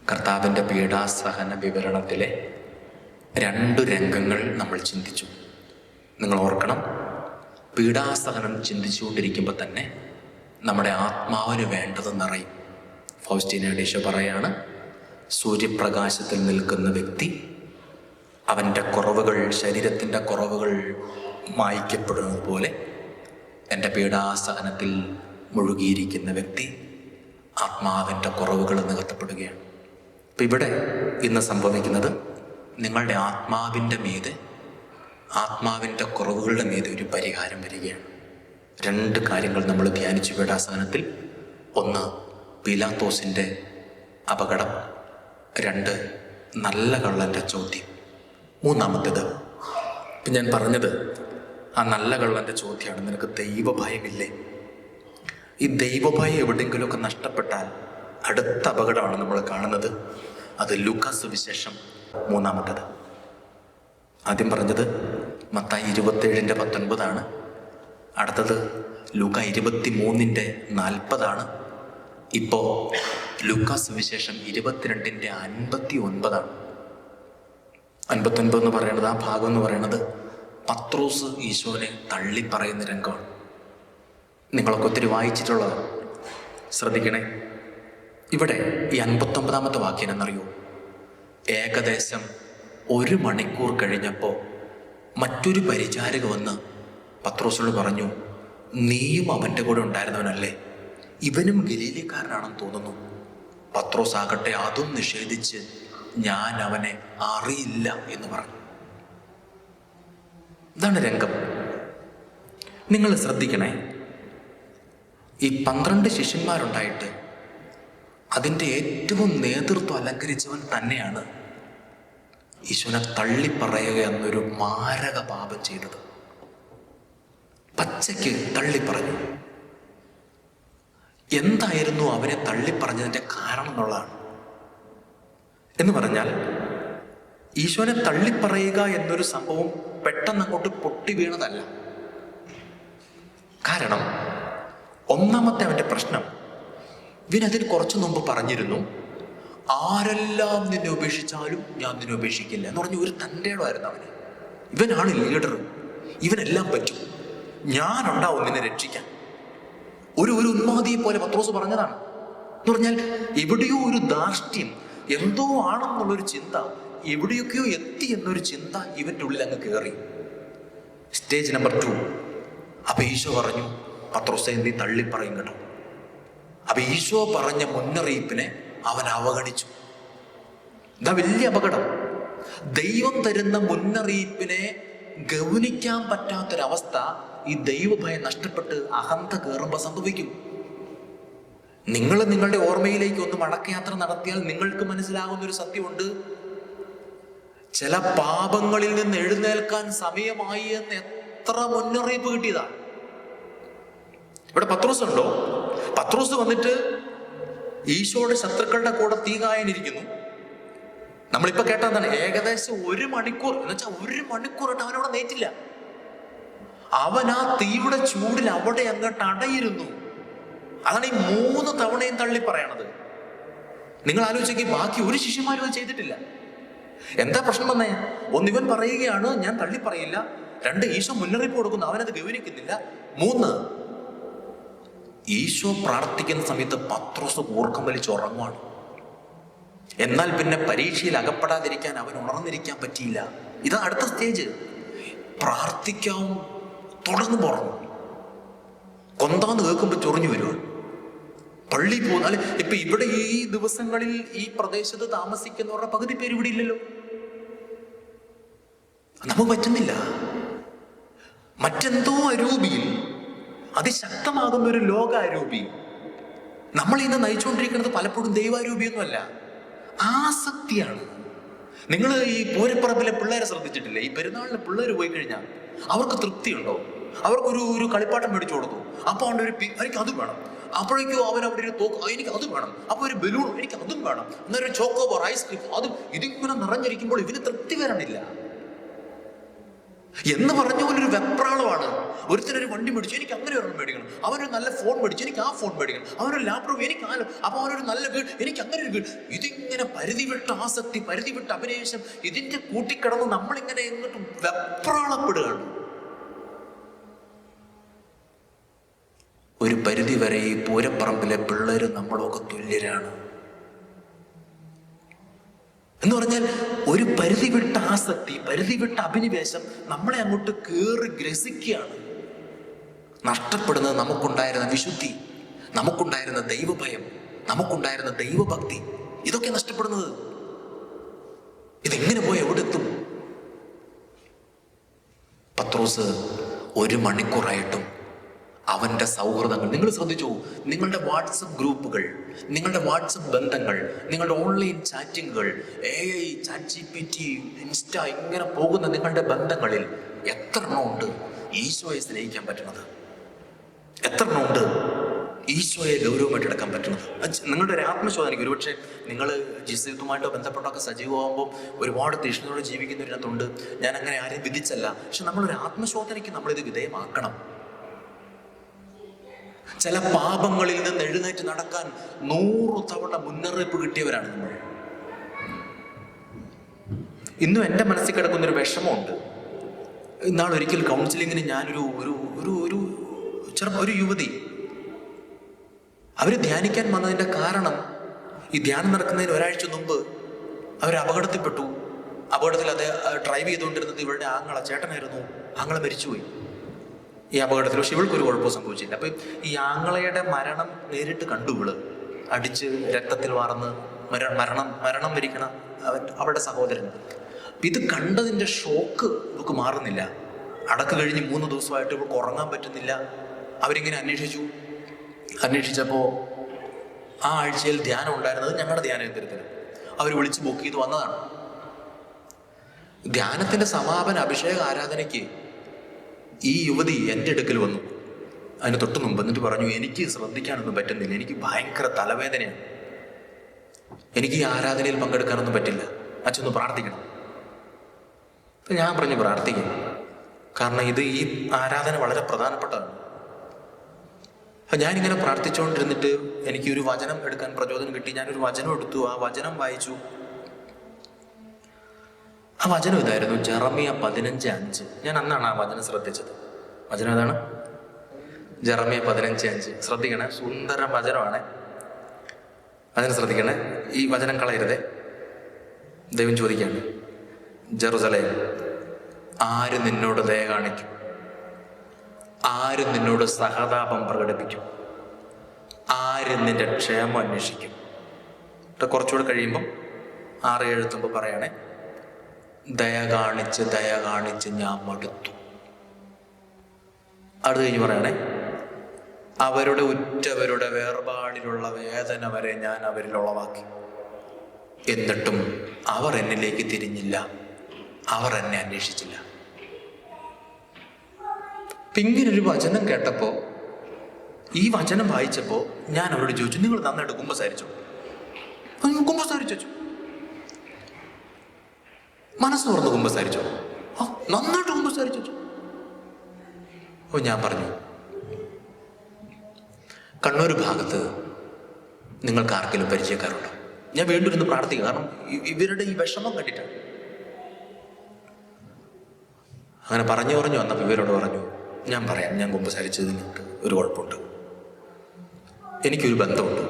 കർത്താവിൻ്റെ പീഡാസഹന വിവരണത്തിലെ 2 രംഗങ്ങൾ നമ്മൾ ചിന്തിച്ചു. നിങ്ങൾ ഓർക്കണം, പീഡാസഹനം ചിന്തിച്ചുകൊണ്ടിരിക്കുമ്പോൾ തന്നെ നമ്മുടെ ആത്മാവിന് വേണ്ടത് നിറയും. ഫൗസ്റ്റീന ഡീശോ പറയാണ്, സൂര്യപ്രകാശത്തിൽ നിൽക്കുന്ന വ്യക്തി അവൻ്റെ കുറവുകൾ, ശരീരത്തിൻ്റെ കുറവുകൾ മായ്ക്കപ്പെടുന്നത് പോലെ എൻ്റെ പീഡാസഹനത്തിൽ മുഴുകിയിരിക്കുന്ന വ്യക്തി ആത്മാവിൻ്റെ കുറവുകൾ നികത്തപ്പെടുകയാണ്. അപ്പം ഇവിടെ ഇന്ന് സംഭവിക്കുന്നത്, നിങ്ങളുടെ ആത്മാവിൻ്റെ മീതെ, ആത്മാവിൻ്റെ കുറവുകളുടെ മീതെ ഒരു പരിഹാരം വരികയാണ്. 2 കാര്യങ്ങൾ നമ്മൾ ധ്യാനിച്ചു പീഡാസഹനത്തിൽ. 1, പീലാത്തോസിൻ്റെ അപകടം. 2, നല്ല കള്ളൻ്റെ ചോദ്യം. 3-ാമത്തേത്, ഇപ്പം ഞാൻ പറഞ്ഞത് ആ നല്ല കള്ളൻ്റെ ചോദ്യമാണ്, നിനക്ക് ദൈവഭയമില്ലേ? ഈ ദൈവഭയം എവിടെയെങ്കിലുമൊക്കെ നഷ്ടപ്പെട്ടാൽ അടുത്ത അപകടമാണ് നമ്മൾ കാണുന്നത്. അത് ലൂക്കാസ് സുവിശേഷം 3-ാമത്തേത്. ആദ്യം പറഞ്ഞത് മത്തായി 27:19 അടുത്തത് ലൂക്ക 23:40. ഇപ്പോൾ ലൂക്കാസ് സുവിശേഷം 22:59. 59 എന്ന് പറയുന്നത്, ആ ഭാഗം എന്ന് പറയുന്നത് പത്രോസ് ഈശോനെ തള്ളിപ്പറയുന്ന രംഗമാണ്. നിങ്ങളൊക്കെ ഒത്തിരി വായിച്ചിട്ടുള്ളതാണ്. ശ്രദ്ധിക്കണേ, ഇവിടെ ഈ 59-ാമത്തെ വാക്യം എന്നറിയോ? ഏകദേശം 1 മണിക്കൂർ കഴിഞ്ഞപ്പോൾ മറ്റൊരു പരിചാരക വന്ന് പത്രോസിനോട് പറഞ്ഞു, നീയും അവൻ്റെ കൂടെ ഉണ്ടായിരുന്നവനല്ലേ? ഇവനും ഗലീലക്കാരനാണെന്ന് തോന്നുന്നു. പത്രോസ് ആകട്ടെ അതും നിഷേധിച്ച്, ഞാൻ അവനെ അറിയില്ല എന്ന് പറഞ്ഞു. ഇതാണ് രംഗം. നിങ്ങൾ ശ്രദ്ധിക്കണേ, ഈ 12 ശിഷ്യന്മാരുണ്ടായിട്ട് അതിൻ്റെ ഏറ്റവും നേതൃത്വം അലങ്കരിച്ചവൻ തന്നെയാണ് ഈശോനെ തള്ളിപ്പറയുക എന്നൊരു മാരക പാപം ചെയ്തത്. പച്ചയ്ക്ക് തള്ളിപ്പറഞ്ഞു. എന്തായിരുന്നു അവനെ തള്ളിപ്പറഞ്ഞതിൻ്റെ കാരണം എന്നുള്ളതാണ്. എന്ന് പറഞ്ഞാൽ, ഈശോനെ തള്ളിപ്പറയുക എന്നൊരു സംഭവം പെട്ടെന്ന് അങ്ങോട്ട് പൊട്ടി വീണതല്ല. കാരണം 1-ാമത്തെ അവൻ്റെ പ്രശ്നം, ഇവനതിന് കുറച്ചു മുമ്പ് പറഞ്ഞിരുന്നു, ആരെല്ലാം നിന്നെ ഉപേക്ഷിച്ചാലും ഞാൻ നിന്നെ ഉപേക്ഷിക്കില്ല എന്ന് പറഞ്ഞ ഒരു തൻ്റെടമായിരുന്നു അവന്. ഇവനാണ് ലീഡർ, ഇവനെല്ലാം പറ്റും, ഞാനുണ്ടാവും നിന്നെ രക്ഷിക്കാൻ. ഒരു ഉന്മാദിയെ പോലെ പത്രോസ് പറഞ്ഞതാണ്. എന്ന് പറഞ്ഞാൽ എവിടെയോ ഒരു ധാർഷ്ട്യം, എന്തോ ആണെന്നുള്ളൊരു ചിന്ത, എവിടെയൊക്കെയോ എത്തി എന്നൊരു ചിന്ത ഇവൻ്റെ ഉള്ളിൽ അങ്ങ് കയറി. Stage number 2. അപ്പൊ ഈശോ പറഞ്ഞു, പത്രോസെ നീ തള്ളിപ്പറയും കേട്ടോ. അപ്പൊ ഈശോ പറഞ്ഞ മുന്നറിയിപ്പിനെ അവൻ അവഗണിച്ചു. ഇതാ വലിയ അപകടം. ദൈവം തരുന്ന മുന്നറിയിപ്പിനെ ഗൗനിക്കാൻ പറ്റാത്തൊരവസ്ഥ ഈ ദൈവഭയം നഷ്ടപ്പെട്ട് അഹന്ത കയറുമ്പോൾ സംഭവിക്കും. നിങ്ങൾ നിങ്ങളുടെ ഓർമ്മയിലേക്ക് ഒന്ന് മടക്കയാത്ര നടത്തിയാൽ നിങ്ങൾക്ക് മനസ്സിലാകുന്നൊരു സത്യമുണ്ട്. ചില പാപങ്ങളിൽ നിന്ന് എഴുന്നേൽക്കാൻ സമയമായി എന്ന് എത്ര മുന്നറിയിപ്പ് കിട്ടിയതാണ്. ഇവിടെ പത്രോസ് ഉണ്ടോ? പത്രോസ് വന്നിട്ട് ഈശോയുടെ ശത്രുക്കളുടെ കൂടെ തീ കായാനിരിക്കുന്നു. നമ്മളിപ്പോ കേട്ടതാണ്, ഏകദേശം 1 മണിക്കൂർ, എന്ന് വെച്ചാൽ 1 മണിക്കൂറായിട്ട് അവനവിടെ നേറ്റില്ല. അവൻ ആ തീയുടെ ചൂടിൽ അവിടെ അങ്ങോട്ട് അടയിരുന്നു. അതാണ് ഈ 3 തവണയും തള്ളി പറയണത്. നിങ്ങൾ ആലോചിക്കുക, ബാക്കി ഒരു ശിഷ്യന്മാരും അത് ചെയ്തിട്ടില്ല. എന്താ പ്രശ്നം വന്നേ? 1, ഇവൻ പറയുകയാണ് ഞാൻ തള്ളി പറയില്ല. 2, ഈശോ മുന്നറിയിപ്പ് കൊടുക്കുന്നു, അവനത് ഗൗനിക്കുന്നില്ല. 3, ഈശോ പ്രാർത്ഥിക്കുന്ന സമയത്ത് പത്രോസ് കൂർക്കം വലിച്ച് ഉറങ്ങുവാണ്. എന്നാൽ പിന്നെ പരീക്ഷയിൽ അകപ്പെടാതിരിക്കാൻ അവൻ ഉണർന്നിരിക്കാൻ പറ്റിയില്ല. ഇതാ അടുത്ത സ്റ്റേജ്. പ്രാർത്ഥിക്കാവും തുടർന്ന് ഉറങ്ങും. കൊന്താന്ന് കേൾക്കുമ്പോൾ ചൊറിഞ്ഞു വരുവാ. പള്ളി പോകുന്ന, അല്ലെ ഇപ്പൊ ഇവിടെ ഈ ദിവസങ്ങളിൽ ഈ പ്രദേശത്ത് താമസിക്കുന്നവരുടെ പകുതി പേര് ഇവിടെ ഇല്ലല്ലോ. നമുക്ക് പറ്റുന്നില്ല. മറ്റെന്തോ അരൂപിയിൽ, അതിശക്തമാകുന്ന ഒരു ലോക അരൂപി നമ്മൾ ഇന്ന് നയിച്ചുകൊണ്ടിരിക്കുന്നത് പലപ്പോഴും ദൈവാരൂപിയൊന്നുമല്ല, ആസക്തിയാണ്. നിങ്ങൾ ഈ പൂരപ്പറമ്പിലെ പിള്ളേരെ ശ്രദ്ധിച്ചിട്ടില്ലേ? ഈ പെരുന്നാളിന് പിള്ളേർ പോയി കഴിഞ്ഞാൽ അവർക്ക് തൃപ്തിയുണ്ടോ? അവർക്കൊരു കളിപ്പാട്ടം മേടിച്ചു കൊടുത്തു, അപ്പോൾ അവൻ്റെ എനിക്ക് അത് വേണം. അപ്പോഴേക്കും അവൻ അവിടെ ഒരു തോക്ക്, എനിക്ക് അത് വേണം. അപ്പോൾ ഒരു ബലൂൺ, എനിക്ക് അതും വേണം. എന്നൊരു ചോക്കോബാർ, ഐസ്ക്രീം, അതും ഇതിങ്ങനെ നിറഞ്ഞിരിക്കുമ്പോൾ ഇവന് തൃപ്തി വരണില്ല. എന്ന് പറഞ്ഞ പോലെ ഒരു വെപ്രാളമാണ്. ഒരുത്തരൊരു വണ്ടി മേടിച്ചു, എനിക്ക് അങ്ങനെ ഒരെണ്ണം മേടിക്കണം. അവനൊരു നല്ല ഫോൺ മേടിച്ചു, എനിക്ക് ആ ഫോൺ മേടിക്കണം. അവനൊരു ലാപ്ടോപ്പ്, എനിക്ക് ആ. അപ്പൊ അവനൊരു നല്ല വീട്, എനിക്ക് അങ്ങനെ ഒരു വീട്. ഇതിങ്ങനെ പരിധി വിട്ട ആസക്തി, പരിധി വിട്ട അഭിനിവേശം, ഇതിന്റെ കൂട്ടിക്കിടന്ന് നമ്മളിങ്ങനെ എന്നിട്ട് വെപ്രാളപ്പെടുകയാണ്. ഒരു പരിധി വരെ ഈ പൂരപ്പറമ്പിലെ പിള്ളേര് നമ്മളൊക്കെ തുല്യരാണ് എന്ന് പറഞ്ഞാൽ ഒരു പരിധി വിട്ട ആസക്തി, പരിധി വിട്ട അഭിനിവേശം നമ്മളെ അങ്ങോട്ട് കയറി ഗ്രസിക്കുകയാണ്. നഷ്ടപ്പെടുന്നത് നമുക്കുണ്ടായിരുന്ന വിശുദ്ധി, നമുക്കുണ്ടായിരുന്ന ദൈവഭയം, നമുക്കുണ്ടായിരുന്ന ദൈവഭക്തി, ഇതൊക്കെ നഷ്ടപ്പെടുന്നത്. ഇതെങ്ങനെ പോയി എവിടെത്തും? പത്രോസ് 1 മണിക്കൂറായിട്ടും അവൻ്റെ സൗഹൃദങ്ങൾ, നിങ്ങൾ ശ്രദ്ധിച്ചു, നിങ്ങളുടെ വാട്സപ്പ് ഗ്രൂപ്പുകൾ, നിങ്ങളുടെ വാട്സപ്പ് ബന്ധങ്ങൾ, നിങ്ങളുടെ ഓൺലൈൻ ചാറ്റിങ്ങുകൾ, AI, ChatGPT, ഇൻസ്റ്റ, ഇങ്ങനെ പോകുന്ന നിങ്ങളുടെ ബന്ധങ്ങളിൽ എത്ര എണ്ണം ഉണ്ട് ഈശോയെ സ്നേഹിക്കാൻ പറ്റുന്നത്? എത്ര എണ്ണം ഉണ്ട് ഈശോയെ ഗൗരവമായിട്ട് എടുക്കാൻ പറ്റുന്നത്? നിങ്ങളുടെ ഒരു ആത്മശോധനയ്ക്ക്, ഒരുപക്ഷെ നിങ്ങൾ ജീവിതവുമായിട്ടോ ബന്ധപ്പെട്ടൊക്കെ സജീവമാകുമ്പോൾ ഒരുപാട് തീഷ്ണതയോടെ ജീവിക്കുന്നവരിനകത്തുണ്ട്. ഞാൻ അങ്ങനെ ആരെയും വിധിച്ചല്ല. പക്ഷെ നമ്മളൊരു ആത്മശോധനയ്ക്ക് നമ്മളിത് വിധേയമാക്കണം. ചില പാപങ്ങളിൽ നിന്ന് എഴുന്നേറ്റ് നടക്കാൻ 100 തവണ മുന്നറിയിപ്പ് കിട്ടിയവരാണ് നമ്മൾ. ഇന്നും എൻ്റെ മനസ്സിൽ കിടക്കുന്നൊരു വിഷമമുണ്ട്. ഇന്നാളൊരിക്കൽ കൗൺസിലിങ്ങിന് ഞാനൊരു ഒരു യുവതി, അവർ ധ്യാനിക്കാൻ വന്നതിൻ്റെ കാരണം, ഈ ധ്യാനം നടക്കുന്നതിന് ഒരാഴ്ച മുമ്പ് അവർ അപകടത്തിൽപ്പെട്ടു. അപകടത്തിൽ അത് ഡ്രൈവ് ചെയ്തുകൊണ്ടിരുന്നത് ഇവളുടെ ചേട്ടനായിരുന്നു. ആങ്ങളെ മരിച്ചുപോയി ഈ അപകടത്തിൽ. പക്ഷെ ഇവൾക്കൊരു കുഴപ്പവും സംഭവിച്ചില്ല. അപ്പം ഈ ആങ്ങളയുടെ മരണം നേരിട്ട് കണ്ടു. ഇവള് അടിച്ച് രക്തത്തിൽ വാർന്ന് മരണം വരിക്കണ അവളുടെ സഹോദരൻ. ഇത് കണ്ടതിൻ്റെ ഷോക്ക് ഇവൾക്ക് മാറുന്നില്ല. അടക്ക് കഴിഞ്ഞ് 3 ദിവസമായിട്ട് ഇവൾക്ക് ഉറങ്ങാൻ പറ്റുന്നില്ല. അവരിങ്ങനെ അന്വേഷിച്ചപ്പോൾ ആ ആഴ്ചയിൽ ധ്യാനം ഉണ്ടായിരുന്നത് ഞങ്ങളുടെ ധ്യാന കേന്ദ്രത്തിൽ. അവർ വിളിച്ച് ബുക്ക് ചെയ്ത് വന്നതാണ്. ധ്യാനത്തിൻ്റെ സമാപന അഭിഷേക ആരാധനയ്ക്ക് ഈ യുവതി എൻ്റെ അടുക്കൽ വന്നു. അതിന് തൊട്ട് മുമ്പ് എന്നിട്ട് പറഞ്ഞു, എനിക്ക് ശ്രദ്ധിക്കാനൊന്നും പറ്റുന്നില്ല, എനിക്ക് ഭയങ്കര തലവേദനയാണ്, എനിക്ക് ഈ ആരാധനയിൽ പങ്കെടുക്കാനൊന്നും പറ്റില്ല, അച്ഛനൊന്ന് പ്രാർത്ഥിക്കണം. അപ്പം ഞാൻ പറഞ്ഞു, പ്രാർത്ഥിക്കും, കാരണം ഈ ആരാധന വളരെ പ്രധാനപ്പെട്ടതാണ്. അപ്പം ഞാനിങ്ങനെ പ്രാർത്ഥിച്ചുകൊണ്ടിരുന്നിട്ട് എനിക്ക് ഒരു വചനം എടുക്കാൻ പ്രചോദനം കിട്ടി. ഞാനൊരു വചനം എടുത്തു, ആ വചനം വായിച്ചു. ആ വചനം ഇതായിരുന്നു, ജെറമിയ 15:5. ഞാൻ അന്നാണ് ആ വചനം ശ്രദ്ധിച്ചത്. വചനം ഏതാണ്? ജെറമിയ 15:5. ശ്രദ്ധിക്കണേ, സുന്ദര വചനമാണ്. വചനം ശ്രദ്ധിക്കണേ, ഈ വചനം കളയരുതേ. ദൈവം ചോദിക്കുകയാണ്, ജെറുസലേം, ആര് നിന്നോട് ദയ കാണിക്കും? ആര് നിന്നോട് സഹതാപം പ്രകടിപ്പിക്കും? ആര് നിന്റെ ക്ഷേമം അന്വേഷിക്കും? കുറച്ചുകൂടെ കഴിയുമ്പം 6-7 പറയണേ, ദയ കാണിച്ച് ഞാൻ മടുത്തു. അടുത്ത് കഴിഞ്ഞ് പറയണേ, അവരുടെ ഉറ്റവരുടെ വേർപാടിലുള്ള വേദന വരെ ഞാൻ അവരിൽ ഉളവാക്കി, എന്നിട്ടും അവർ എന്നിലേക്ക് തിരിഞ്ഞില്ല, അവർ എന്നെ അന്വേഷിച്ചില്ല. ഇങ്ങനൊരു വചനം കേട്ടപ്പോൾ, ഈ വചനം വായിച്ചപ്പോൾ ഞാൻ അവരോട് ചോദിച്ചു, നിങ്ങൾ നന്നായിട്ട് കുമ്പസാരിച്ചോ? കുമ്പസാരിച്ചു. മനസ്സ് തുറന്ന് കുമ്പസാരിച്ചോ? നന്നായിട്ട് കുമ്പസാരിച്ചു. അപ്പോൾ ഞാൻ പറഞ്ഞു, കണ്ണൂർ ഭാഗത്ത് നിങ്ങൾക്ക് ആർക്കെങ്കിലും പരിചയക്കാരുണ്ടോ? ഞാൻ വീണ്ടും ഇരുന്ന് പ്രാർത്ഥിക്കുക, കാരണം ഇവരുടെ ഈ വിഷമം കണ്ടിട്ടാണ്. അങ്ങനെ പറഞ്ഞു വന്നപ്പോൾ ഇവരോട് പറഞ്ഞു, ഞാൻ പറയാം, ഞാൻ കുമ്പസാരിച്ചതിന് ഒരു കുഴപ്പമുണ്ട്. എനിക്കൊരു ബന്ധമുണ്ട്.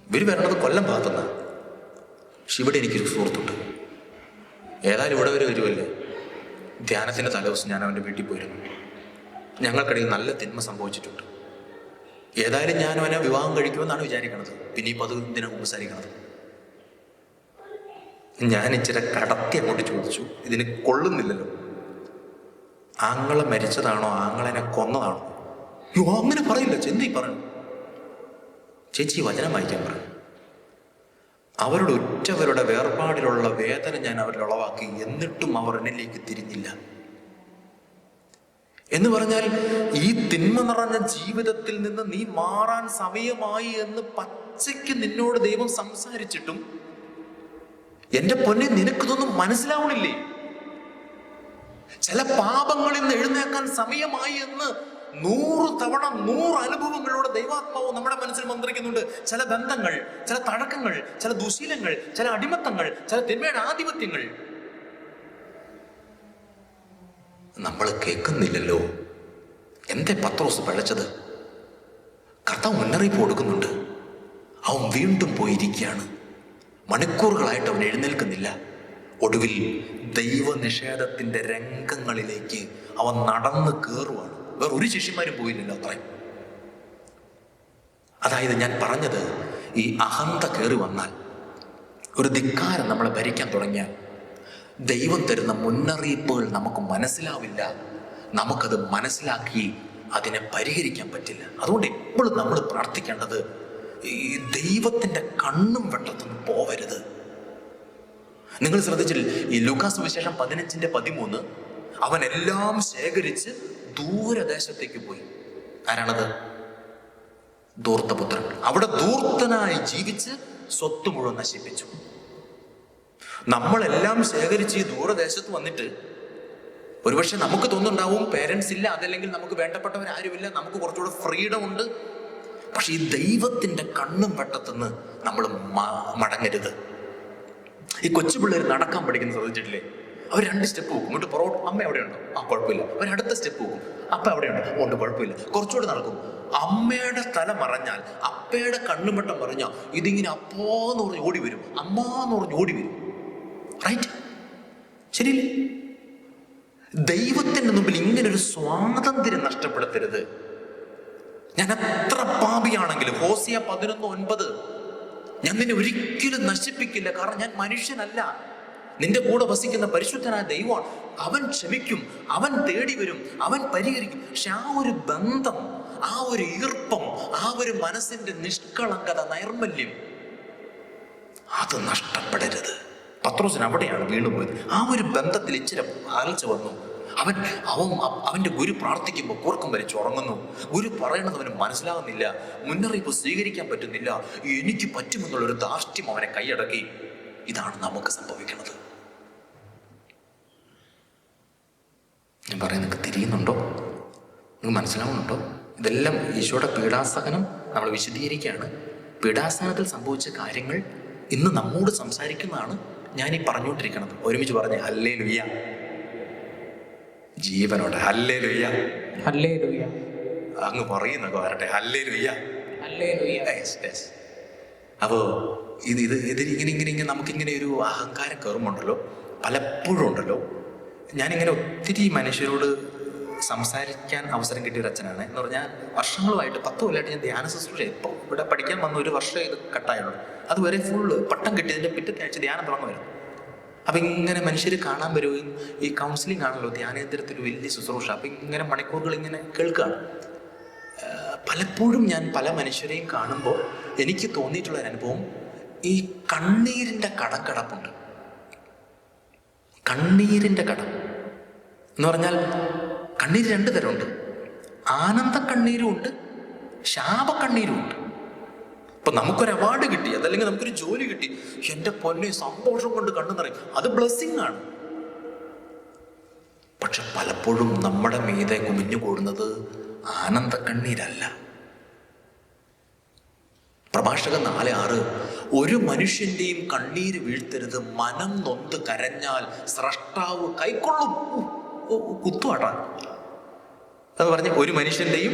ഇവർ വരണത് കൊല്ലം ഭാഗത്തുനിന്നാണ്. പക്ഷെ ഇവിടെ എനിക്കൊരു സുഹൃത്തുണ്ട്. ഏതായാലും ഇവിടെ വരുമല്ലേ, ധ്യാനത്തിൻ്റെ തലേദിവസം ഞാൻ അവൻ്റെ വീട്ടിൽ പോയിരുന്നു. ഞങ്ങൾക്കിടയിൽ നല്ല തിന്മ സംഭവിച്ചിട്ടുണ്ട്. ഏതായാലും ഞാൻ അവനെ വിവാഹം കഴിക്കുമെന്നാണ് വിചാരിക്കണത്. പിന്നെ ഇപ്പോൾ അത് എന്തിനാണ് കുമ്പസാരിക്കണത്? ഞാൻ ഇച്ചിരി കടത്തി അങ്ങോട്ട് ചോദിച്ചു, ഇതിന് കൊള്ളുന്നില്ലല്ലോ, ആങ്ങളെ മരിച്ചതാണോ, ആങ്ങളെനെ കൊന്നതാണോ? അങ്ങനെ പറയില്ല, ചെന്നൈ പറഞ്ഞു. ചേച്ചി വചനം വായിക്കാൻ പറഞ്ഞു. അവരുടെ ഉറ്റവരുടെ വേർപാടിലുള്ള വേദന ഞാൻ അവരിൽ ഉളവാക്കി, എന്നിട്ടും അവർ എന്നിലേക്ക് തിരിഞ്ഞില്ല. എന്ന് പറഞ്ഞാൽ, ഈ തിന്മ നിറഞ്ഞ ജീവിതത്തിൽ നിന്ന് നീ മാറാൻ സമയമായി എന്ന് പച്ചയ്ക്ക് നിന്നോട് ദൈവം സംസാരിച്ചിട്ടും എൻ്റെ പൊന്നെ, നിനക്കിതൊന്നും മനസ്സിലാവണില്ലേ? ചില പാപങ്ങളിൽ നിന്ന് എഴുന്നേക്കാൻ സമയമായി എന്ന് 100 തവണ 100 അനുഭവങ്ങളിലൂടെ ദൈവാത്മാവ് നമ്മുടെ മനസ്സിൽ മന്ത്രിക്കുന്നുണ്ട്. ചില ബന്ധങ്ങൾ, ചില തഴക്കങ്ങൾ, ചില ദുശീലങ്ങൾ, ചില അടിമത്തങ്ങൾ, ചില തിന്മയുടെ ആധിപത്യങ്ങൾ നമ്മൾ കേൾക്കുന്നില്ലല്ലോ. എന്തേ പത്രോസ് പിഴച്ചത്? കർത്താവ് മുന്നറിയിപ്പ് കൊടുക്കുന്നുണ്ട്. അവൻ വീണ്ടും പോയിരിക്കുകയാണ്. മണിക്കൂറുകളായിട്ട് അവൻ എഴുന്നേൽക്കുന്നില്ല. ഒടുവിൽ ദൈവനിഷേധത്തിന്റെ രംഗങ്ങളിലേക്ക് അവൻ നടന്ന് കയറുവാണ്. വേറെ ഒരു ശിഷ്യന്മാരും പോയില്ലല്ലോ അത്രയും. അതായത് ഞാൻ പറഞ്ഞത്, ഈ അഹന്ത കയറി വന്നാൽ, ഒരു ധിക്കാരം നമ്മളെ ഭരിക്കാൻ തുടങ്ങിയാൽ, ദൈവം തരുന്ന മുന്നറിയിപ്പുകൾ നമുക്ക് മനസ്സിലാവില്ല. നമുക്കത് മനസ്സിലാക്കി അതിനെ പരിഹരിക്കാൻ പറ്റില്ല. അതുകൊണ്ട് എപ്പോഴും നമ്മൾ പ്രാർത്ഥിക്കേണ്ടത്, ഈ ദൈവത്തിൻ്റെ കണ്ണും വെട്ടത്തൊന്നും പോവരുത്. നിങ്ങൾ ശ്രദ്ധിച്ചില്ല, ഈ ലൂക്കാസ് സുവിശേഷം 15:13 അവൻ എല്ലാം ശേഖരിച്ച് ദൂരദേശത്തേക്ക് പോയി. ആരാണത്? ധൂർത്തപുത്രൻ. അവിടെ ധൂർത്തനായി ജീവിച്ച് സ്വത്ത് മുഴുവൻ നശിപ്പിച്ചു. നമ്മളെല്ലാം ശേഖരിച്ച് ഈ ദൂരദേശത്ത് വന്നിട്ട് ഒരുപക്ഷെ നമുക്ക് തോന്നുന്നുണ്ടാവും പേരൻസ് ഇല്ല, അതല്ലെങ്കിൽ നമുക്ക് വേണ്ടപ്പെട്ടവരാരുമില്ല, നമുക്ക് കുറച്ചുകൂടെ ഫ്രീഡം ഉണ്ട്. പക്ഷെ ഈ ദൈവത്തിന്റെ കണ്ണും വെട്ടത്തുനിന്ന് നമ്മൾ മടങ്ങരുത്. ഈ കൊച്ചു പിള്ളേർ നടക്കാൻ പഠിക്കുന്ന ശ്രദ്ധിച്ചിട്ടില്ലേ? അവർ 2 സ്റ്റെപ്പ് പോകും, ഇങ്ങോട്ട് പുറകോട്ട്. അമ്മ എവിടെയുണ്ടോ? ആ കുഴപ്പമില്ല. അവർ അടുത്ത സ്റ്റെപ്പ് പോകും. അപ്പ എവിടെയുണ്ടോ? ഉണ്ട്, കുഴപ്പമില്ല. കുറച്ചുകൂടെ നടക്കും. അമ്മയുടെ തല മറഞ്ഞാൽ, അപ്പയുടെ കണ്ണുമട്ടം മറിഞ്ഞാൽ ഇതിങ്ങനെ അപ്പോന്ന് പറഞ്ഞ് ഓടി വരും, അമ്മാന്ന് പറഞ്ഞ് ഓടി വരും. റൈറ്റ്? ശരിയല്ലേ? ദൈവത്തിന്റെ മുമ്പിൽ ഇങ്ങനൊരു സ്വാതന്ത്ര്യം നഷ്ടപ്പെടുത്തരുത്. ഞാൻ എത്ര പാപിയാണെങ്കിലും, ഹോസിയ 11:9, ഞാൻ നിന്നെ ഒരിക്കലും നശിപ്പിക്കില്ല, കാരണം ഞാൻ മനുഷ്യനല്ല. നിന്റെ കൂടെ വസിക്കുന്ന പരിശുദ്ധനായ ദൈവമാണ്. അവൻ ക്ഷമിക്കും, അവൻ തേടി വരും, അവൻ പരിഹരിക്കും. പക്ഷെ ആ ഒരു ബന്ധം, ആ ഒരു ഈർപ്പം, ആ ഒരു മനസ്സിന്റെ നിഷ്കളങ്കത, നൈർമല്യം, അത് നഷ്ടപ്പെടരുത്. പത്രോസിന് അവിടെയാണ് വീണുപോയത്. ആ ഒരു ബന്ധത്തിൽ ഇച്ചിരി ആലോചിച്ച് വന്നു. അവന്റെ ഗുരു പ്രാർത്ഥിക്കുമ്പോൾ കൂർക്കം വലിച്ച് ഉറങ്ങുന്നു. ഗുരു പറയണത് അവന് മനസ്സിലാകുന്നില്ല, മുന്നറിയിപ്പ് സ്വീകരിക്കാൻ പറ്റുന്നില്ല. എനിക്ക് പറ്റുമെന്നുള്ളൊരു ധാർഷ്ട്യം അവനെ കൈയടക്കി. ഇതാണ് നമുക്ക് സംഭവിക്കുന്നത്. ഞാൻ പറയുന്നത് തിരിയുന്നുണ്ടോ? നിങ്ങൾക്ക് മനസ്സിലാവുന്നുണ്ടോ? ഇതെല്ലാം ഈശോയുടെ പീഡാസഹനം നമ്മൾ വിശദീകരിക്കുകയാണ്. പീഡാസഹനത്തിൽ സംഭവിച്ച കാര്യങ്ങൾ ഇന്ന് നമ്മോട് സംസാരിക്കുന്നതാണ് ഞാനീ പറഞ്ഞുകൊണ്ടിരിക്കുന്നത്. ഒരുമിച്ച് പറഞ്ഞേ ഹല്ലേലൂയ. ജീവനോടെ ഹല്ലേലൂയ, ഹല്ലേലൂയ. അങ്ങ് പറയുന്നൊക്കെ വരട്ടെ, ഹല്ലേലൂയ, ഹല്ലേലൂയ. അപ്പോൾ ഇങ്ങനെ നമുക്കിങ്ങനെ ഒരു അഹങ്കാരം കയറുമ്പോണ്ടല്ലോ, പലപ്പോഴും ഉണ്ടല്ലോ. ഞാനിങ്ങനെ ഒത്തിരി മനുഷ്യരോട് സംസാരിക്കാൻ അവസരം കിട്ടിയ ഒരു അച്ഛനാണ്. എന്ന് പറഞ്ഞാൽ വർഷങ്ങളുമായിട്ട് 10 കൊല്ലമായിട്ട് ഞാൻ ധ്യാന ശുശ്രൂഷ, ഇപ്പോൾ ഇവിടെ പഠിക്കാൻ വന്ന 1 വർഷം ഇത് കട്ടായുള്ളൂ. അതുവരെ ഫുള്ള് പട്ടം കിട്ടിയതിൻ്റെ പിറ്റത്തെ ആഴ്ച ധ്യാനം തുറന്നു വരും. അപ്പം ഇങ്ങനെ മനുഷ്യർ കാണാൻ വരുകയും, ഈ കൗൺസിലിംഗ് ആണല്ലോ ധ്യാനേന്ദ്രത്തിൽ വലിയ ശുശ്രൂഷ. അപ്പം ഇങ്ങനെ മണിക്കൂറുകൾ ഇങ്ങനെ കേൾക്കുകയാണ്. പലപ്പോഴും ഞാൻ പല മനുഷ്യരെയും കാണുമ്പോൾ എനിക്ക് തോന്നിയിട്ടുള്ളൊരു അനുഭവം, ഈ കണ്ണീരിൻ്റെ കടം കിടപ്പുണ്ട്. കണ്ണീരിൻ്റെ കടം എന്ന് പറഞ്ഞാൽ കണ്ണീര് 2 തരമുണ്ട്. ആനന്ദ കണ്ണീരും ഉണ്ട്, ശാപക്കണ്ണീരും ഉണ്ട്. ഇപ്പൊ നമുക്കൊരു അവാർഡ് കിട്ടി, അതല്ലെങ്കിൽ നമുക്കൊരു ജോലി കിട്ടി, എൻ്റെ പൊന്നെ സന്തോഷം കൊണ്ട് കണ്ണു നിറയും, അത് ബ്ലെസ്സിങ് ആണ്. പക്ഷെ പലപ്പോഴും നമ്മുടെ മീതെ കുമിഞ്ഞു കൂടുന്നത് ആനന്ദ കണ്ണീരല്ല. പ്രഭാഷകൻ 4:6, ഒരു മനുഷ്യന്റെയും കണ്ണീര് വീഴ്ത്തരുത്, മനം നൊന്ത് കരഞ്ഞാൽ സ്രഷ്ടാവ് കൈക്കൊള്ളും. കുത്തുവാട്ടാ അത് പറഞ്ഞ്, ഒരു മനുഷ്യന്റെയും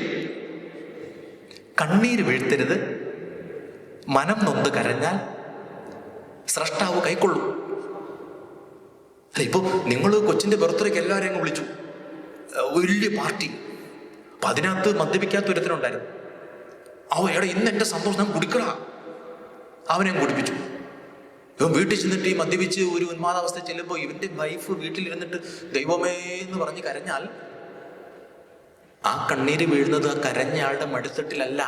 കണ്ണീര് വീഴ്ത്തരുത്, മനം നൊന്ത് കരഞ്ഞാൽ സ്രഷ്ടാവ് കൈക്കൊള്ളും. അല്ല, ഇപ്പൊ നിങ്ങൾ കൊച്ചിന്റെ ബർത്ത്ഡേക്ക് എല്ലാവരെയും അങ്ങ് വിളിച്ചു, വലിയ പാർട്ടി. അപ്പൊ അതിനകത്ത് മദ്യപിക്കാത്ത ഒരുത്തനുണ്ടായിരുന്നു. എടാ ഇന്ന് എൻ്റെ സന്തോഷം ഞാൻ കുടിക്കടാ, അവനെ കുടിപ്പിച്ചു. ഇവൻ വീട്ടിൽ ചെന്നിട്ട് ഈ മദ്യപിച്ച് ഒരു ഉന്മാദാവസ്ഥ ചെല്ലുമ്പോൾ ഇവന്റെ വൈഫ് വീട്ടിലിരുന്നിട്ട് ദൈവമേ എന്ന് പറഞ്ഞ് കരഞ്ഞാൽ, ആ കണ്ണീര് വീഴുന്നത് ആ കരഞ്ഞയാളുടെ മടിത്തട്ടിലല്ല,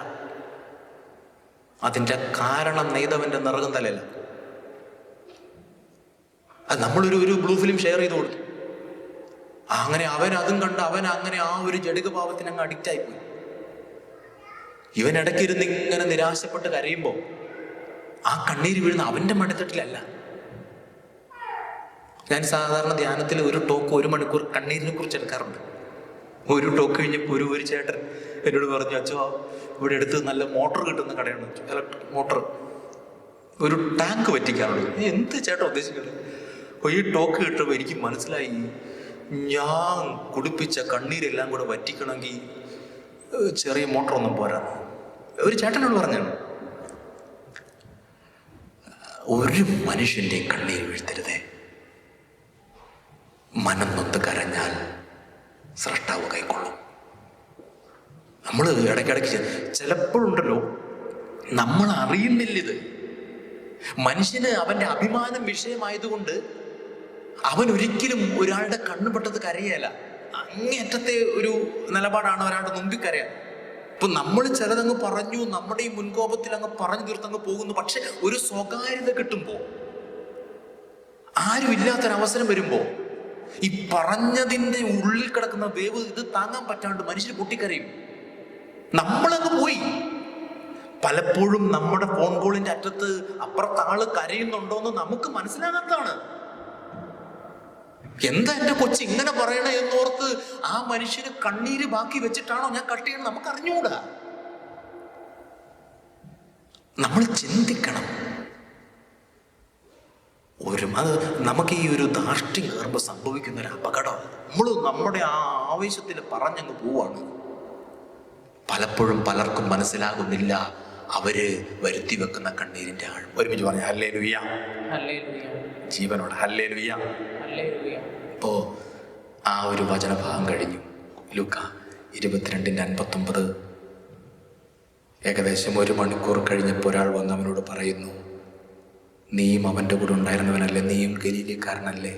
അതിൻ്റെ കാരണം നെയ്തവന്റെ നിറകം തലയല്ല. അത് നമ്മളൊരു ബ്ലൂ ഫിലിം ഷെയർ ചെയ്ത് കൊടുത്തു. അങ്ങനെ അവൻ അതും കണ്ട് അവൻ അങ്ങനെ ആ ഒരു ജഡിക ഭാവത്തിന് അങ്ങ് അഡിക്റ്റ് ആയിപ്പോയി. ഇവൻ ഇടയ്ക്കിരുന്ന് ഇങ്ങനെ നിരാശപ്പെട്ട് കരയുമ്പോൾ ആ കണ്ണീര് വീഴുന്ന അവന്റെ മടിത്തട്ടിലല്ല, ഞാൻ സാധാരണ ധ്യാനത്തിൽ ഒരു ടോക്ക് 1 മണിക്കൂർ കണ്ണീരിനെ കുറിച്ച് എടുക്കാറുണ്ട്. ഒരു ടോക്ക് കഴിഞ്ഞപ്പോൾ ഒരു ചേട്ടൻ എന്നോട് പറഞ്ഞു, അച്ഛോ ഇവിടെ അടുത്ത് നല്ല മോട്ടർ കിട്ടുന്ന കടയാണ്, ഇലക്ട്രിക് മോട്ടർ, ഒരു ടാങ്ക് വറ്റിക്കാനുള്ളത്. എന്ത് ചേട്ടൻ ഉദ്ദേശിക്കുന്നത്? ഈ ടോക്ക് കിട്ടുമ്പോൾ എനിക്ക് മനസ്സിലായി, ഞാൻ കുടിപ്പിച്ച കണ്ണീരെല്ലാം കൂടെ വറ്റിക്കണമെങ്കിൽ ചെറിയ മോട്ടറൊന്നും പോരാ. ഒരു ചേട്ടനോട് പറഞ്ഞാണ്, ഒരു മനുഷ്യൻ്റെ കണ്ണീര് വീഴ്ത്തരുതേ. മനം നൊത്ത് കരഞ്ഞാൽ സ്രഷ്ടാവ് കൈക്കൊള്ളും. നമ്മൾ ഇടയ്ക്കിടയ്ക്ക് ചിലപ്പോഴുണ്ടല്ലോ, നമ്മൾ അറിയുന്നില്ലിത്. മനുഷ്യന് അവൻ്റെ അഭിമാനം വിഷയമായതുകൊണ്ട് അവൻ ഒരിക്കലും ഒരാളുടെ കണ്ണുപെട്ടത് കരയല്ല. അങ്ങേയറ്റത്തെ ഒരു നിലപാടാണ് ഒരാളുടെ മുമ്പിൽ കരയാൻ. ഇപ്പൊ നമ്മൾ ചിലതങ്ങ് പറഞ്ഞു, നമ്മുടെ ഈ മുൻകോപത്തിൽ അങ്ങ് പറഞ്ഞു തീർത്തങ്ങ് പോകുന്നു. പക്ഷെ ഒരു സ്വകാര്യത കിട്ടുമ്പോ, ആരും ഇല്ലാത്തൊരവസരം വരുമ്പോ, ഈ പറഞ്ഞതിൻ്റെ ഉള്ളിൽ കിടക്കുന്ന വേവ് ഇത് താങ്ങാൻ പറ്റാണ്ട് മനുഷ്യർ പൊട്ടിക്കരയും. നമ്മളങ്ങ് പോയി. പലപ്പോഴും നമ്മുടെ ഫോൺ കോളിന്റെ അറ്റത്ത് അപ്പുറത്ത് ആള് കരയുന്നുണ്ടോന്ന് നമുക്ക് മനസ്സിലാകാത്തതാണ്. എന്താ എൻ്റെ കൊച്ചി ഇങ്ങനെ പറയണേ എന്നോർത്ത് ആ മനുഷ്യന് കണ്ണീര് ബാക്കി വെച്ചിട്ടാണോ ഞാൻ കട്ട് ചെയ്യണം? നമുക്ക് അറിഞ്ഞുകൂടാ. നമ്മൾ ചിന്തിക്കണം. അത് നമുക്ക് ഈ ഒരു ധാർഷ്ട്യം കയറുമ്പോൾ സംഭവിക്കുന്ന ഒരു അപകടം. നമ്മൾ നമ്മുടെ ആ ആവേശത്തിൽ പറഞ്ഞങ്ങ് പോവാണ്. പലപ്പോഴും പലർക്കും മനസ്സിലാകുന്നില്ല അവര് വരുത്തി വെക്കുന്ന കണ്ണീരിന്റെ ആഴം. ഒരുമിച്ച് പറഞ്ഞ ഹല്ലേലൂയ, ജീവനോട് ഹല്ലേലൂയ. ഇപ്പോ ആ ഒരു വചനഭാഗം കഴിഞ്ഞു. ലൂക്ക 22:59. ഏകദേശം 1 മണിക്കൂർ കഴിഞ്ഞപ്പോൾ ഒരാൾ വന്ന് അവനോട് പറയുന്നു, നീയും അവൻ്റെ കൂടെ ഉണ്ടായിരുന്നവനല്ലേ, നീയും ഗലീലക്കാരനല്ലേ?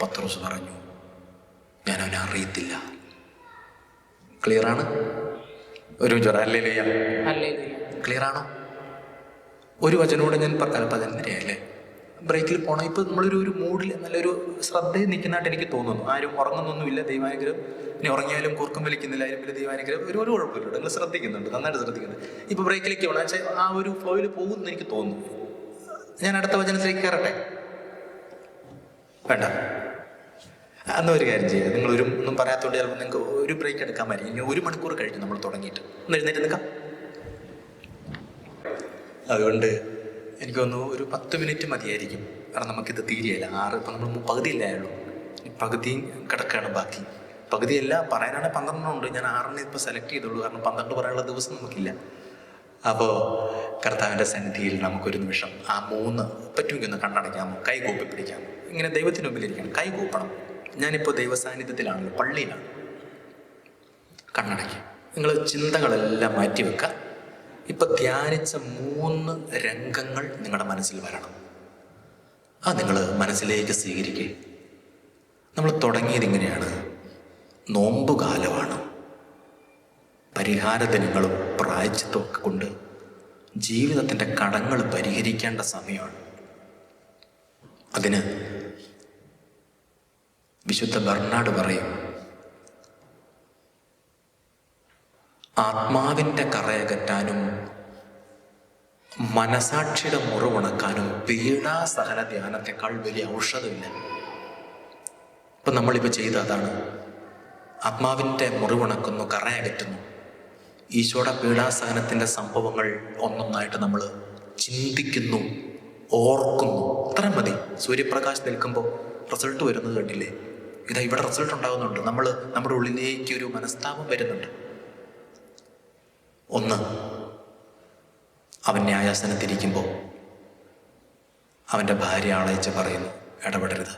പത്രോസ് പറഞ്ഞു, ഞാൻ അവനെ അറിയത്തില്ല. ക്ലിയറാണ്? ഒരു ഹല്ലേലൂയ, ക്ലിയറാണോ? ഒരു വചനോടെ ഞാൻ പതിനല്ലേ ബ്രേക്കിൽ പോകണം. ഇപ്പം നമ്മളൊരു മൂഡിൽ നല്ലൊരു ശ്രദ്ധയിൽ നിൽക്കുന്നതായിട്ട് എനിക്ക് തോന്നുന്നു. ആരും ഉറങ്ങുന്നൊന്നുമില്ല, ദൈവാനുഗ്രഹം. ഇനി ഉറങ്ങിയാലും കൂർക്കം വലിക്കുന്നില്ല, ആരും വലിയ ദൈവാനുഗ്രഹം. ഒരു കുഴപ്പമില്ല, നിങ്ങൾ ശ്രദ്ധിക്കുന്നുണ്ട്, നന്നായിട്ട് ശ്രദ്ധിക്കുന്നുണ്ട്. ഇപ്പോൾ ബ്രേക്കിലേക്ക് പോകണം വെച്ചാൽ ആ ഒരു ഫ്ലോയിൽ പോകുമെന്ന് എനിക്ക് തോന്നുന്നു. ഞാൻ അടുത്ത വചനത്തിലേക്ക് കയറട്ടെ? വേണ്ട, അന്നൊരു കാര്യം ചെയ്യുക. നിങ്ങൾ ഒന്നും പറയാത്തതുകൊണ്ട് ചിലപ്പോൾ നിങ്ങൾക്ക് ഒരു ബ്രേക്ക് എടുക്കാമായിരിക്കും. ഇനി 1 മണിക്കൂർ കഴിഞ്ഞു നമ്മൾ തുടങ്ങിയിട്ട്. ഒന്ന് എഴുന്നേറ്റ് നിൽക്കാം. അതുകൊണ്ട് എനിക്ക് തോന്നുന്നു ഒരു 10 മിനിറ്റ് മതിയായിരിക്കും. കാരണം നമുക്കിത് തീരെയല്ല. 6 ഇപ്പം നമ്മൾ പകുതിയില്ലായുള്ളൂ. പകുതിയും കിടക്കുകയാണ് ബാക്കി. പകുതിയല്ല പറയാനാണെങ്കിൽ 12 ഉണ്ട്. ഞാൻ 6 ഇപ്പോൾ സെലക്ട് ചെയ്തോളൂ, കാരണം 12 പറയാനുള്ള ദിവസം നമുക്കില്ല. അപ്പോൾ കർത്താവിൻ്റെ സന്നിധിയിൽ നമുക്കൊരു നിമിഷം ആ 3 പറ്റുമെങ്കിൽ ഒന്ന് കണ്ണടയ്ക്കാമോ? കൈ കൂപ്പി പിടിക്കാം. ഇങ്ങനെ ദൈവത്തിന് മുമ്പിലിരിക്കണം, കൈ കൂപ്പണം. ഞാനിപ്പോൾ ദൈവസാന്നിധ്യത്തിലാണല്ലോ, പള്ളിയിലാണ്. കണ്ണടയ്ക്കും. നിങ്ങൾ ചിന്തകളെല്ലാം മാറ്റി വെക്കുക. ഇപ്പം ധ്യാനിച്ച 3 രംഗങ്ങൾ നിങ്ങളുടെ മനസ്സിൽ വരണം. അത് നിങ്ങൾ മനസ്സിലേക്ക് സ്വീകരിക്കുക. നമ്മൾ തുടങ്ങിയത് ഇങ്ങനെയാണ്. നോമ്പുകാലമാണ്. പരിഹാര ദിനങ്ങളും പ്രായശ്ചിത്തവും ഒക്കെ കൊണ്ട് ജീവിതത്തിൻ്റെ കടങ്ങൾ പരിഹരിക്കേണ്ട സമയമാണ്. അതിന് വിശുദ്ധ ബർണാഡ് പറയും, ആത്മാവിൻ്റെ കറയകറ്റാനും മനസാക്ഷിയുടെ മുറിവുണക്കാനും പീഡാസഹന ധ്യാനത്തെക്കാൾ വലിയ ഔഷധമില്ല. ഇപ്പം നമ്മളിപ്പോൾ ചെയ്ത അതാണ്. ആത്മാവിൻ്റെ മുറിവുണക്കുന്നു, കറയകറ്റുന്നു. ഈശോയുടെ പീഡാസഹനത്തിൻ്റെ സംഭവങ്ങൾ ഒന്നൊന്നായിട്ട് നമ്മൾ ചിന്തിക്കുന്നു, ഓർക്കുന്നു. അത്ര മതി. സൂര്യപ്രകാശ് നിൽക്കുമ്പോൾ റിസൾട്ട് വരുന്നത് കണ്ടില്ലേ? ഇതാ ഇവിടെ റിസൾട്ട് ഉണ്ടാകുന്നുണ്ട്. നമ്മുടെ ഉള്ളിലേക്ക് ഒരു മനസ്താപം വരുന്നുണ്ട്. 1, അവൻ ന്യായാസനത്തിരിക്കുമ്പോൾ അവൻ്റെ ഭാര്യ ആളയച്ച് പറയുന്നു, ഇടപെടരുത്.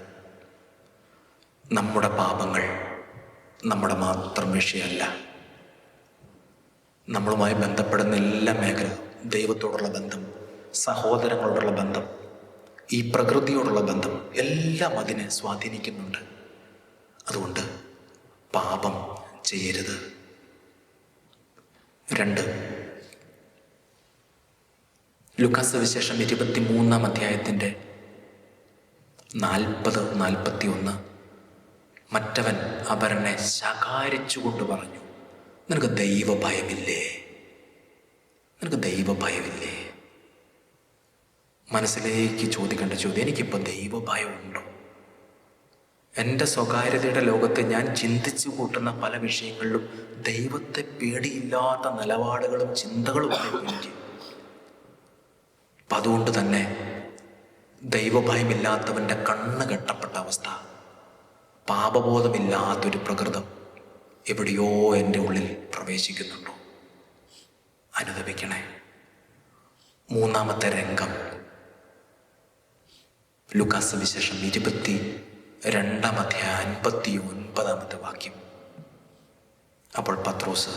നമ്മുടെ പാപങ്ങൾ നമ്മുടെ മാത്രം വിഷയമല്ല. നമ്മളുമായി ബന്ധപ്പെടുന്ന എല്ലാ മേഖല, ദൈവത്തോടുള്ള ബന്ധം, സഹോദരങ്ങളോടുള്ള ബന്ധം, ഈ പ്രകൃതിയോടുള്ള ബന്ധം, എല്ലാം അതിനെ സ്വാധീനിക്കുന്നുണ്ട്. അതുകൊണ്ട് പാപം ചെയ്യരുത്. 2, ലൂക്കാസ് സുവിശേഷം 23-ാം അധ്യായത്തിൻ്റെ 40-41. മറ്റവൻ അവരനെ ശകാരിച്ചുകൊണ്ട് പറഞ്ഞു, നിനക്ക് ദൈവഭയമില്ലേ? നിനക്ക് ദൈവഭയമില്ലേ? മനസ്സിലേക്ക് ചോദിക്കേണ്ട ചോദ്യം, എനിക്കിപ്പോൾ ദൈവഭയമുണ്ടോ? എൻ്റെ സ്വകാര്യതയുടെ ലോകത്ത് ഞാൻ ചിന്തിച്ചു കൂട്ടുന്ന പല വിഷയങ്ങളിലും ദൈവത്തെ പേടിയില്ലാത്ത നിലപാടുകളും ചിന്തകളുമാണ് എനിക്ക്. അപ്പം അതുകൊണ്ട് തന്നെ ദൈവഭയമില്ലാത്തവൻ്റെ കണ്ണ് കെട്ടപ്പെട്ട അവസ്ഥ, പാപബോധമില്ലാത്തൊരു പ്രകൃതം എവിടെയോ എൻ്റെ ഉള്ളിൽ പ്രവേശിക്കുന്നുണ്ടോ? അനുദപിക്കണേ. മൂന്നാമത്തെ രംഗം ലൂക്കാസ് സുവിശേഷം 22-ാം വാക്യം. അപ്പോൾ പത്രോസ്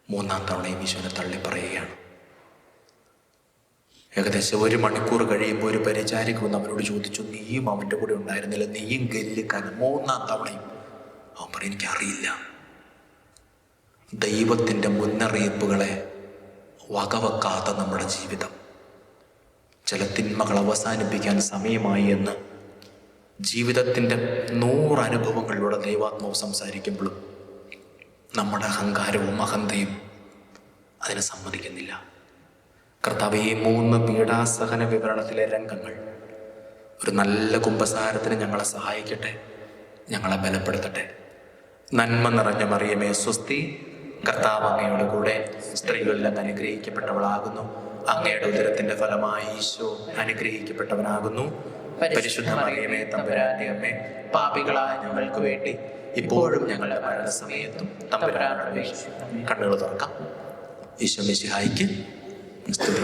മൂന്നാം തവണയും ഈശോനെ തള്ളി പറയുകയാണ്. ഏകദേശം 1 മണിക്കൂർ കഴിയുമ്പോൾ ഒരു പരിചാരിക വന്ന് അവനോട് ചോദിച്ചു, നീയും അവൻ്റെ കൂടെ ഉണ്ടായിരുന്നില്ല, നീയും ഗലീലക്കാരൻ? 3-ാം തവണയും അവൻ പറയും, എനിക്കറിയില്ല. ദൈവത്തിൻ്റെ മുന്നറിയിപ്പുകളെ വകവെക്കാത്ത നമ്മുടെ ജീവിതം, ചില തിന്മകൾ അവസാനിപ്പിക്കാൻ സമയമായി എന്ന് ജീവിതത്തിൻ്റെ 100 അനുഭവങ്ങളിലൂടെ ദൈവാത്മാവ് സംസാരിക്കുമ്പോഴും നമ്മുടെ അഹങ്കാരവും അഹന്തയും അതിനെ സമ്മതിക്കുന്നില്ല. കർത്താവേ, ഈ 3 പീഡാസഹന വിവരണത്തിലെ രംഗങ്ങൾ ഒരു നല്ല കുമ്പസാരത്തിന് ഞങ്ങളെ സഹായിക്കട്ടെ, ഞങ്ങളെ ബലപ്പെടുത്തട്ടെ. നന്മ നിറഞ്ഞ മറിയമേ സ്വസ്തി, കർത്താവ് അങ്ങയുടെ കൂടെ, സ്ത്രീകളിൽ അങ്ങ് അനുഗ്രഹിക്കപ്പെട്ടവളാകുന്നു. അങ്ങയുടെ ഉദരത്തിന്റെ ഫലമായി ഈശോ അനുഗ്രഹിക്കപ്പെട്ടവനാകുന്നു. പരിശുദ്ധ മറിയമേ തമ്പുരാന്റെ അമ്മേ, പാപികളായ ഞങ്ങൾക്ക് വേണ്ടി ഇപ്പോഴും ഞങ്ങളുടെ മരണസമയത്തും തമ്പുരാനോട് അപേക്ഷിക്കുന്നു. കണ്ണുകൾ തുറക്കാം. ഈശോ മിശിഹായിക്ക് സ്തുതി.